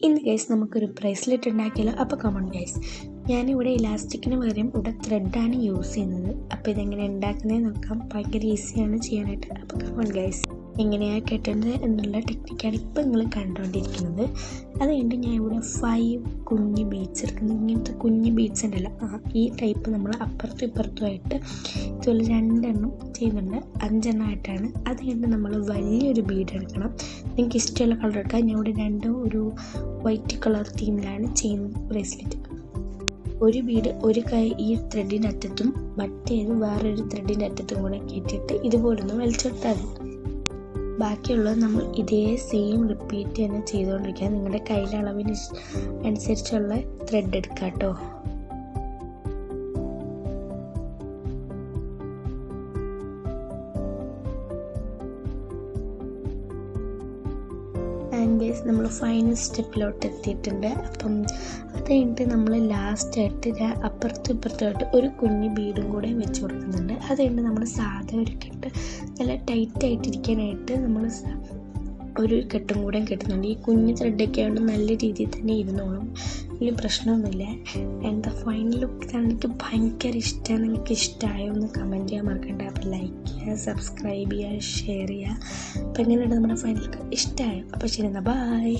ഇന്ന് ഗൈസ് നമുക്കൊരു ബ്രേസ്ലെറ്റ് ഉണ്ടാക്കിയാലോ. അപ്പോൾ കമൺ ഗൈസ്, ഞാനിവിടെ ഇലാസ്റ്റിക്കിന് പകരം ഇവിടെ ത്രെഡാണ് യൂസ് ചെയ്യുന്നത്. അപ്പോൾ ഇതെങ്ങനെ ഉണ്ടാക്കുന്നതെന്ന് നോക്കാം. ഭയങ്കര ഈസിയാണ് ചെയ്യാനായിട്ട്. അപ്പോൾ കമൺ ഗൈസ്, എങ്ങനെയാണ് കെട്ടേണ്ടത് എന്നുള്ള ടെക്നിക്കാണ് ഇപ്പോൾ നിങ്ങൾ കണ്ടുകൊണ്ടിരിക്കുന്നത്. അത് കഴിഞ്ഞിട്ട് ഞാൻ ഇവിടെ 5 കുഞ്ഞ് ബീഡ്സ് എടുക്കുന്നത്. ഇങ്ങനത്തെ കുഞ്ഞ് ബീഡ്സ് ഉണ്ടല്ലോ, ഈ ടൈപ്പ് നമ്മൾ അപ്പുറത്തും ഇപ്പുറത്തുമായിട്ട് ഇതുപോലെ 2 എണ്ണം ചെയ്യുന്നുണ്ട്. 5 എണ്ണമായിട്ടാണ്. അത് കഴിഞ്ഞിട്ട് നമ്മൾ വലിയൊരു ബീഡ് എടുക്കണം. നിങ്ങൾക്ക് ഇഷ്ടമുള്ള കളർ എടുക്കാം. ഞാൻ ഇവിടെ 2 ഒരു വൈറ്റ് കളർ തീമിലാണ് ചെയ്യുന്നത് ബ്രേസ്ലെറ്റ്. ഒരു ബീഡ് ഒരു കൈ ഈ ത്രെഡിൻ്റെ അറ്റത്തും മറ്റേത് വേറൊരു ത്രെഡിൻ്റെ അറ്റത്തും കൂടെ കയറ്റിയിട്ട് ഇതുപോലൊന്ന് വലിച്ചെടുത്താൽ മതി. ബാക്കിയുള്ളത് നമ്മൾ ഇതേ സെയിം റിപ്പീറ്റ് തന്നെ ചെയ്തുകൊണ്ടിരിക്കുക. നിങ്ങളുടെ കയ്യിലെ അളവിന് അനുസരിച്ചുള്ള ത്രെഡ് എടുക്കുക കേട്ടോ. ആൻഡ് ഗൈസ്, നമ്മൾ ഫൈനൽ സ്റ്റെപ്പിലോട്ട് എത്തിയിട്ടുണ്ട്. അപ്പം അത് കഴിഞ്ഞിട്ട് നമ്മൾ ലാസ്റ്റായിട്ട് അപ്പുറത്തും ഇപ്പുറത്തുമായിട്ട് ഒരു കുഞ്ഞ് ബീഡും കൂടെ വെച്ച് കൊടുക്കുന്നുണ്ട്. അത് കഴിഞ്ഞിട്ട് നമ്മൾ സാധാ ഒരു കെട്ട് നല്ല ടൈറ്റായിട്ടിരിക്കാനായിട്ട് നമ്മൾ ഒരു കെട്ടും കൂടെ കെട്ടുന്നുണ്ട്. ഈ കുഞ്ഞ് ത്രെഡൊക്കെ ആയതുകൊണ്ട് നല്ല രീതിയിൽ തന്നെ ഇരുന്നോളും, വലിയ പ്രശ്നമൊന്നുമില്ല. ആൻഡ് ദ ഫൈനൽ ലുക്ക് ഇതാണ്. എനിക്ക് ഭയങ്കര ഇഷ്ടമാണ്. നിങ്ങൾക്ക് ഇഷ്ടമായോ എന്ന് കമൻറ്റ് ചെയ്യാൻ മറക്കണ്ട. അപ്പോൾ ലൈക്ക് ചെയ്യുക, സബ്സ്ക്രൈബ് ചെയ്യുക, ഷെയർ ചെയ്യുക. അപ്പോൾ എങ്ങനെയുണ്ട് നമ്മുടെ ഫൈനൽ ലുക്ക്? ഇഷ്ടമായോ? അപ്പോൾ ശരി, എന്നാൽ ബൈ.